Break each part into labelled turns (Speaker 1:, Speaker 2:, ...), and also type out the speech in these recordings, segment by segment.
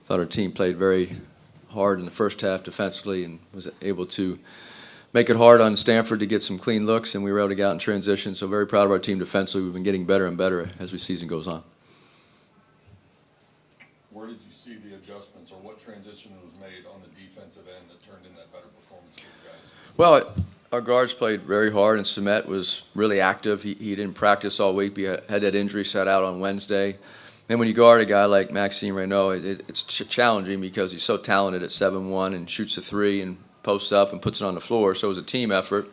Speaker 1: thought our team played very hard in the first half defensively and was able to make it hard on Stanford to get some clean looks, and we were able to get out in transition. So very proud of our team defensively. We've been getting better and better as the season goes on.
Speaker 2: Where did you see the adjustments, or what transition was made on the defensive end that turned in that better performance for you guys?
Speaker 1: Well, our guards played very hard, and Sumet was really active. He didn't practice all week. He had that injury, sat out on Wednesday. Then when you guard a guy like Maxime Renaud, it's challenging because he's so talented at 7'1" and shoots a three and posts up and puts it on the floor. So it was a team effort.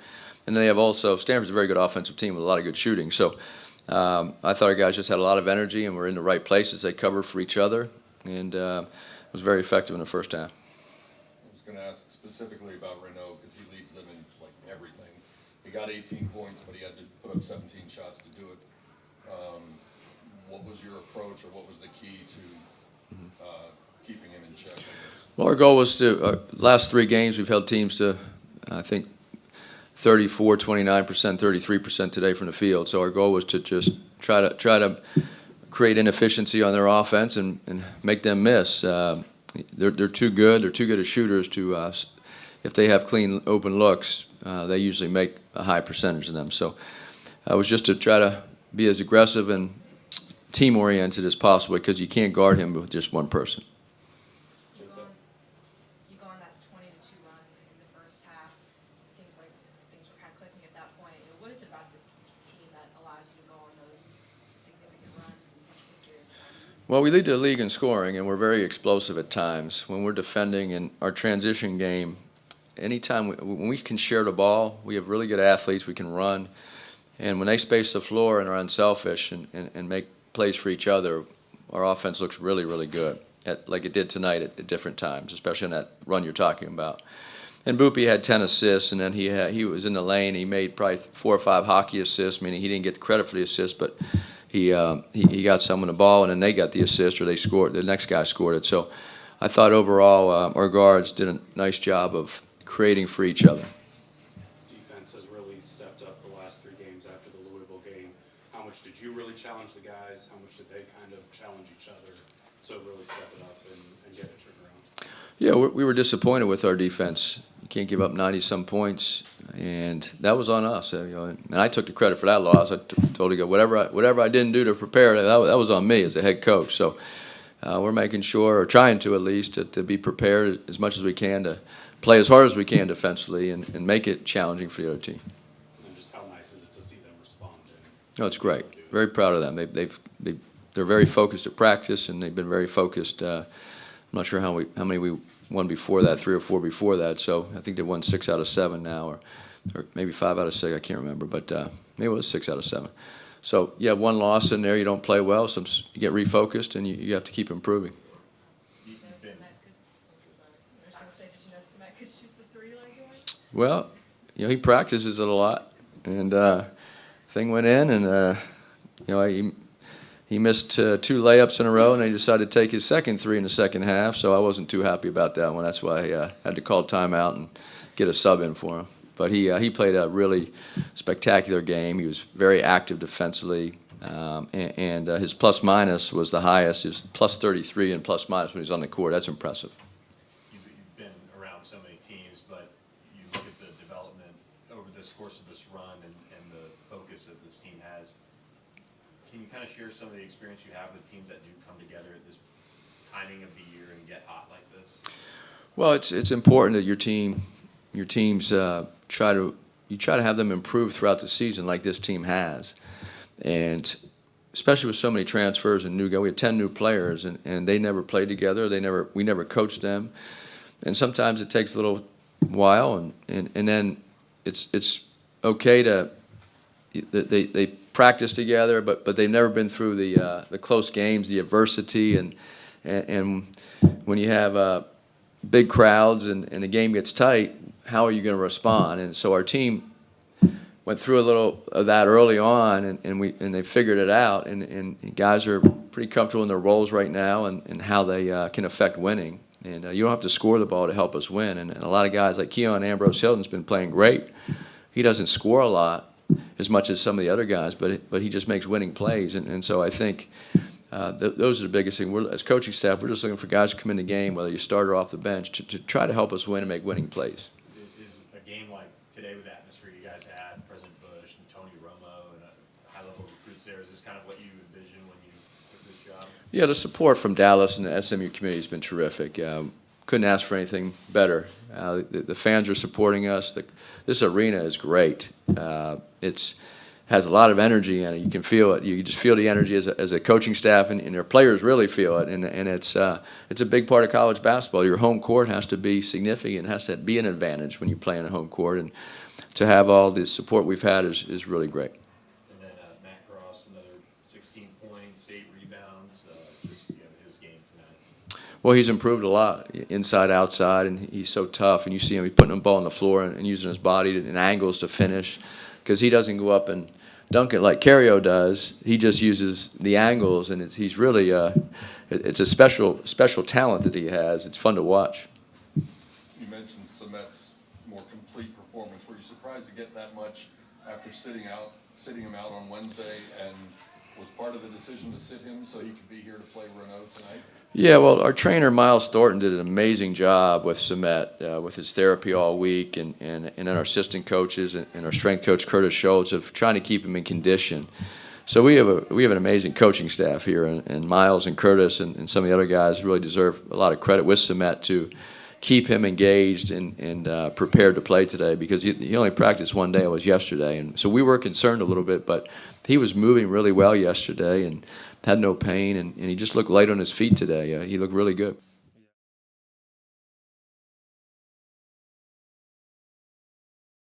Speaker 1: And then they have also, Stanford's a very good offensive team with a lot of good shooting. So I thought our guys just had a lot of energy and were in the right places. They covered for each other, and it was very effective in the first half.
Speaker 2: I was going to ask specifically about Renaud because he leads them in like everything. He got 18 points, but he had to put up 17 shots to do it. What was your approach, or what was the key to keeping him in check, I guess?
Speaker 1: Well, our goal was to, last 3 games we've held teams to, I think, 34, 29%, 33% today from the field. So our goal was to just try to create inefficiency on their offense and make them miss. They're too good. They're too good as shooters to, if they have clean, open looks, they usually make a high percentage of them. So it was just to try to be as aggressive and team-oriented as possible because you can't guard him with just one person.
Speaker 3: You go on that 20-2 run in the first half. It seems like things were kind of clicking at that point. What is it about this team that allows you to go on those significant runs in such quick periods of time?
Speaker 1: Well, we lead the league in scoring, and we're very explosive at times. When we're defending in our transition game, anytime when we can share the ball, we have really good athletes. We can run. And when they space the floor and are unselfish and make plays for each other, our offense looks really, really good, like it did tonight at different times, especially in that run you're talking about. And Boopy had 10 assists, and then he was in the lane. He made probably 4 or 5 hockey assists, meaning he didn't get the credit for the assist, but he got some of the ball, and then they got the assist, or they scored. The next guy scored it. So I thought overall our guards did a nice job of creating for each other.
Speaker 4: Defense has really stepped up the last 3 games after the Louisville game. How much did you really challenge the guys? How much did they kind of challenge each other to really step it up and get it turned around?
Speaker 1: Yeah, we were disappointed with our defense. You can't give up 90-some points, and that was on us. And I took the credit for that loss. I told you, whatever I didn't do to prepare, that was on me as the head coach. So we're making sure, or trying to at least, to be prepared as much as we can to play as hard as we can defensively and make it challenging for the other team.
Speaker 4: And just how nice is it to see them respond?
Speaker 1: No, it's great. Very proud of them. They're very focused at practice, and they've been very focused. I'm not sure how many we won before that, 3 or 4 before that. So I think they won 6 out of 7 now, or maybe 5 out of 6. I can't remember, but maybe it was 6 out of 7. So you have one loss in there. You don't play well, so you get refocused, and you have to keep improving. Well, he practices it a lot, and thing went in, and he missed 2 layups in a row, and he decided to take his second 3 in the second half. So I wasn't too happy about that one. That's why I had to call timeout and get a sub in for him. But he played a really spectacular game. He was very active defensively, and his plus minus was the highest. He was plus 33 and plus minus when he was on the court. That's impressive.
Speaker 5: You've been around so many teams, but you look at the development over this course of this run and the focus that this team has. Can you kind of share some of the experience you have with teams that do come together at this timing of the year and get hot like this?
Speaker 1: Well, it's important that your teams try to have them improve throughout the season, like this team has, and especially with so many transfers and new guys. We had 10 new players, and they never played together. We never coached them, and sometimes it takes a little while, and then it's okay to they practice together, but they've never been through the close games, the adversity, and when you have big crowds and the game gets tight, how are you going to respond? And so our team went through a little of that early on, and they figured it out, and guys are pretty comfortable in their roles right now and how they can affect winning. And you don't have to score the ball to help us win. And a lot of guys like Keon Ambrose Hilton's been playing great. He doesn't score a lot as much as some of the other guys, but he just makes winning plays. And so I think those are the biggest thing. As coaching staff, we're just looking for guys to come in the game, whether you start or off the bench, to try to help us win and make winning plays.
Speaker 5: Is a game like today with the atmosphere you guys had, President Bush and Tony Romo and high-level recruits there, is this kind of what you envisioned when you took this job?
Speaker 1: Yeah, the support from Dallas and the SMU community has been terrific. Couldn't ask for anything better. The fans are supporting us. This arena is great. It's has a lot of energy in it. You can feel it. You just feel the energy as a coaching staff, and their players really feel it. And it's a big part of college basketball. Your home court has to be significant. It has to be an advantage when you play in a home court. And to have all the support we've had is really great.
Speaker 5: And then Matt Cross, another 16 points, 8 rebounds. Just his game tonight.
Speaker 1: Well, he's improved a lot, inside, outside, and he's so tough. And you see him, he's putting the ball on the floor and using his body and angles to finish, because he doesn't go up and dunk it like Cario does. He just uses the angles, and he's really it's a special talent that he has. It's fun to watch.
Speaker 2: You mentioned Samet's more complete performance. Were you surprised to get that much after sitting him out on Wednesday, and was part of the decision to sit him so he could be here to play Renaud tonight?
Speaker 1: Yeah, well, our trainer, Miles Thornton, did an amazing job with Samet, with his therapy all week, and our assistant coaches and our strength coach, Curtis Schultz, of trying to keep him in condition. So we have an amazing coaching staff here, and Miles and Curtis and some of the other guys really deserve a lot of credit with Samet to keep him engaged and prepared to play today, because he only practiced one day. It was yesterday, and so we were concerned a little bit, but he was moving really well yesterday and had no pain, and he just looked light on his feet today. He looked really good.